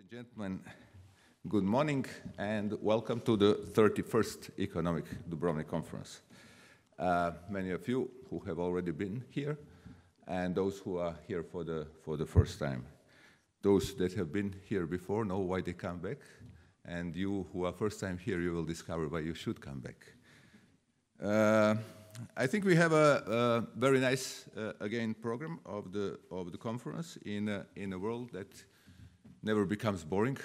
and gentlemen, good morning and welcome to the 31st Economic Dubrovnik Conference. Many of you who have already been here and those who are here for the first time. Those that have been here before know why they come back, and you who are first time here, you will discover why you should come back. I think we have a very nice, again, program of the conference in a world that never becomes boring.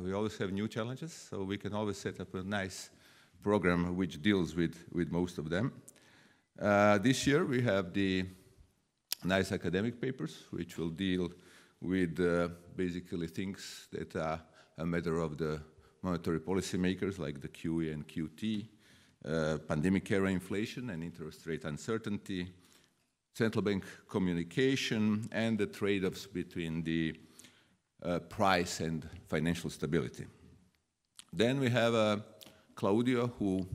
We always have new challenges, so we can always set up a nice program which deals with most of them. This year we have the nice academic papers, which will deal with basically things that are a matter of the monetary policy makers, like the QE and QT, pandemic era inflation and interest rate uncertainty, central bank communication, and the trade-offs between the price and financial stability. Then we have Claudio, who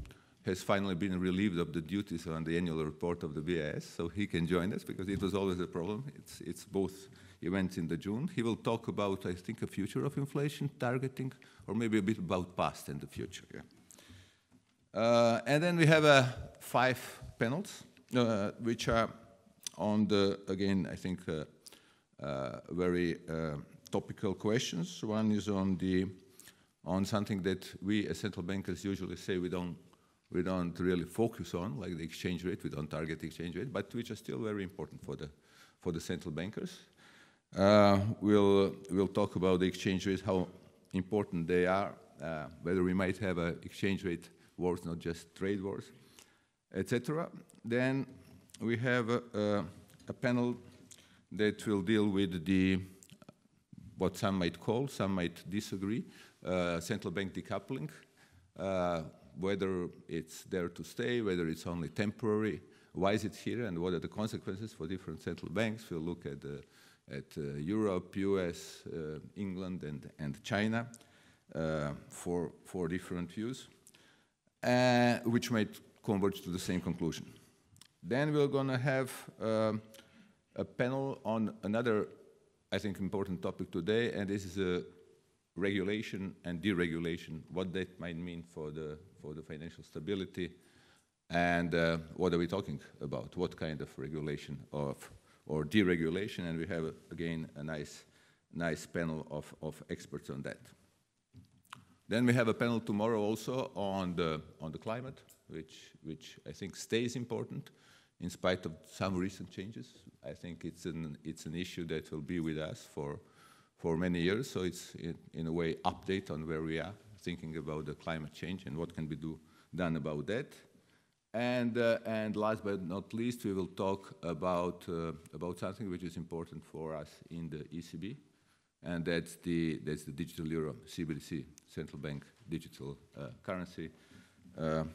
has finally been relieved of the duties on the annual report of the BIS, so he can join us because it was always a problem. It's both events in the June. He will talk about, I think, a future of inflation targeting, or maybe a bit about past and the future. Yeah. And then we have 5 panels, which are on the, again, I think, very topical questions. One is on something that we as central bankers usually say we don't really focus on, like the exchange rate. We don't target the exchange rate, but which are still very important for the central bankers. We'll talk about the exchange rates, how important they are, whether we might have exchange rate wars, not just trade wars, etc. Then we have a panel that will deal with what some might call, some might disagree, central bank decoupling, whether it's there to stay, whether it's only temporary, why is it here, and what are the consequences for different central banks. We'll look at Europe, US, England, and China for different views, which might converge to the same conclusion. Then we're going to have a panel on another, I think, important topic today, and this is regulation and deregulation, what that might mean for the financial stability, and what are we talking about, what kind of regulation or deregulation, and we have, again, a nice panel of experts on that. Then we have a panel tomorrow also on the climate, which I think stays important in spite of some recent changes. I think it's an issue that will be with us for many years. So it's in a way update on where we are, thinking about the climate change and what can be done about that. And last but not least, we will talk about something which is important for us in the ECB, and that's the digital euro, CBDC, central bank digital currency, a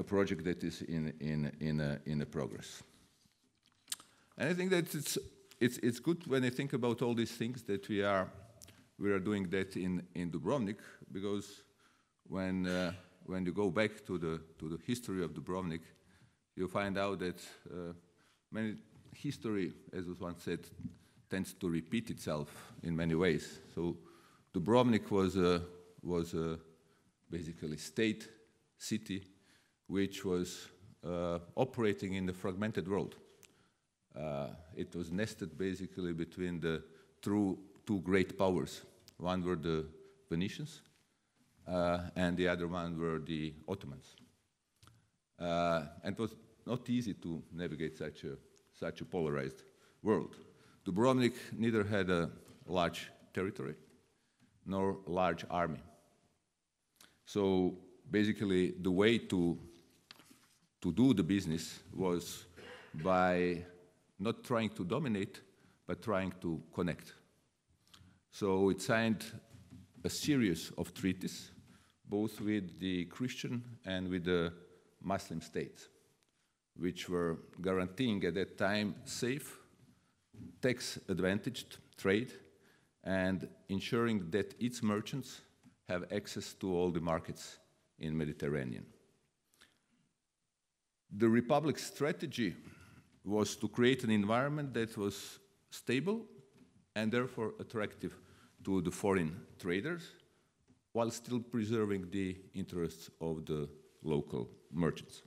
project that is in a progress. And I think that it's good when I think about all these things that we are doing that in Dubrovnik, because when you go back to the history of Dubrovnik, you find out that history, as was once said, tends to repeat itself in many ways. So Dubrovnik was basically state city which was operating in the fragmented world. It was nested basically between the two great powers. One were the Venetians, and the other one were the Ottomans. And it was not easy to navigate such a polarized world. Dubrovnik neither had a large territory nor a large army. So basically the way to do the business was by not trying to dominate, but trying to connect. So it signed a series of treaties, both with the Christian and with the Muslim states, which were guaranteeing at that time safe, tax-advantaged trade and ensuring that its merchants have access to all the markets in Mediterranean. The Republic's strategy was to create an environment that was stable and therefore attractive to the foreign traders, while still preserving the interests of the local merchants.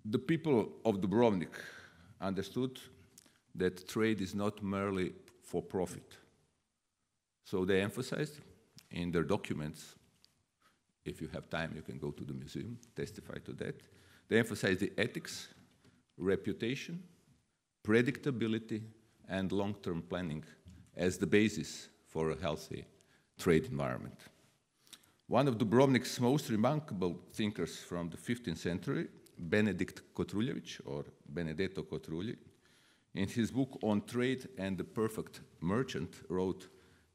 The people of Dubrovnik understood that trade is not merely for profit. So they emphasized in their documents, if you have time, you can go to the museum, testify to that. They emphasized the ethics, reputation, predictability, and long-term planning as the basis for a healthy trade environment. One of Dubrovnik's most remarkable thinkers from the 15th century, Benedikt Kotruljević, or Benedetto Cotrugli, in his book On Trade and the Perfect Merchant, wrote,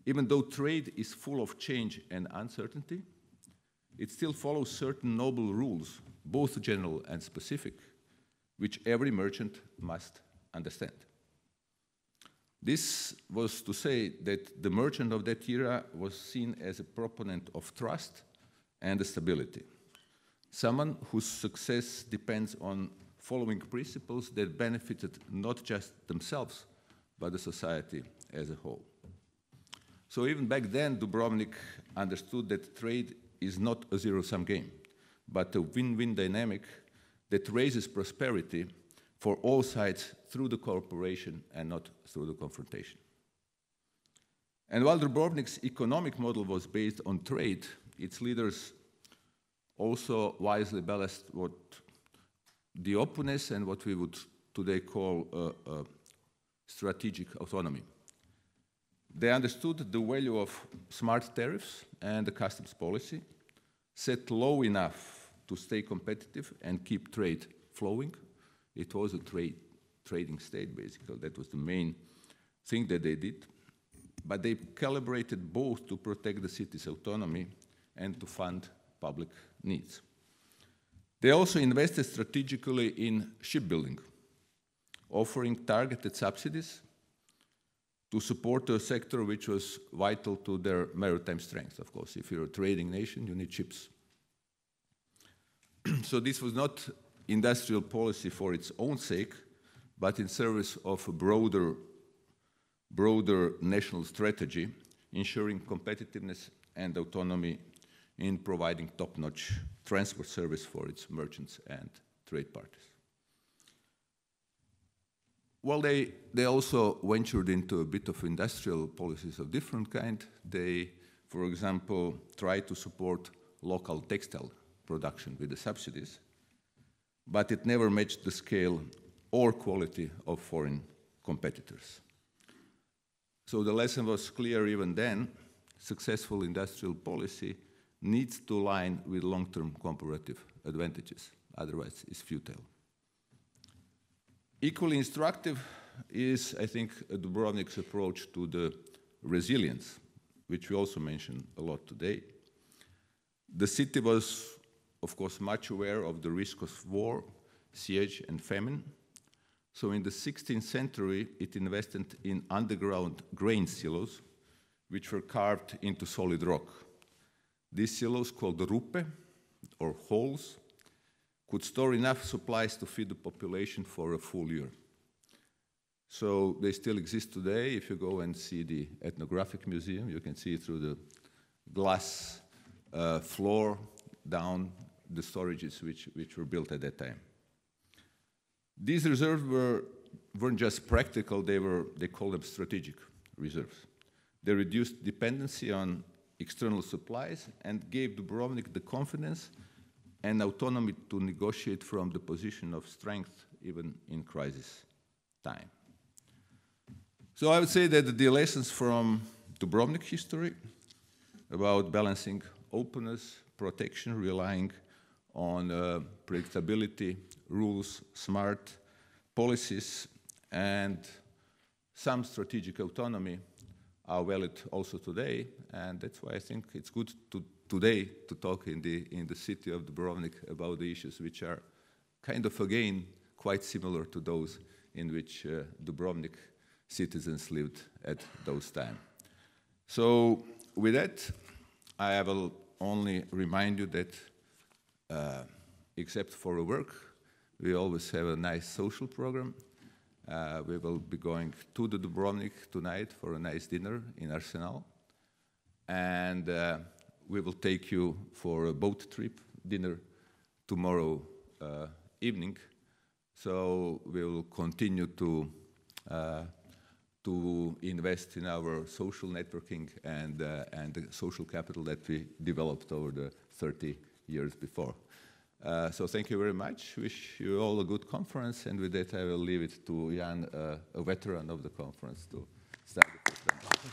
"Even though trade is full of change and uncertainty, it still follows certain noble rules, both general and specific, which every merchant must understand." This was to say that the merchant of that era was seen as a proponent of trust and stability, someone whose success depends on following principles that benefited not just themselves, but the society as a whole. So even back then, Dubrovnik understood that trade is not a zero-sum game, but a win-win dynamic that raises prosperity for all sides through the cooperation and not through the confrontation. And while Dubrovnik's economic model was based on trade, its leaders also wisely balanced what the openness and what we would today call strategic autonomy. They understood the value of smart tariffs and the customs policy, set low enough to stay competitive and keep trade flowing. It was a trading state, basically. That was the main thing that they did. But they calibrated both to protect the city's autonomy and to fund public needs. They also invested strategically in shipbuilding, offering targeted subsidies to support a sector which was vital to their maritime strength. Of course, if you're a trading nation, you need ships. So this was not industrial policy for its own sake, but in service of a broader national strategy, ensuring competitiveness and autonomy in providing top-notch transport service for its merchants and trade parties. While they also ventured into a bit of industrial policies of different kind, they, for example, tried to support local textile production with the subsidies, but it never matched the scale or quality of foreign competitors. So the lesson was clear even then: successful industrial policy needs to align with long-term comparative advantages, otherwise it's futile. Equally instructive is, I think, Dubrovnik's approach to the resilience, which we also mentioned a lot today. The city was, of course, much aware of the risk of war, siege, and famine. So in the 16th century, it invested in underground grain silos, which were carved into solid rock. These silos, called rupe, or holes, could store enough supplies to feed the population for a full year. So they still exist today. If you go and see the ethnographic museum, you can see through the glass floor down the storages which were built at that time. These reserves weren't just practical, they call them strategic reserves. They reduced dependency on external supplies and gave Dubrovnik the confidence and autonomy to negotiate from the position of strength even in crisis time. So I would say that the lessons from Dubrovnik history about balancing openness, protection, relying on predictability, rules, smart policies, and some strategic autonomy are valid also today, and that's why I think it's good today to talk in the city of Dubrovnik about the issues which are kind of, again, quite similar to those in which Dubrovnik citizens lived at those times. So with that, I will only remind you that except for work, we always have a nice social program. We will be going to the Dubrovnik tonight for a nice dinner in Arsenal. And we will take you for a boat trip dinner tomorrow evening. So we will continue to invest in our social networking and the social capital that we developed over the 30 years before. So thank you very much. Wish you all a good conference. And with that, I will leave it to Jan, a veteran of the conference, to start the presentation.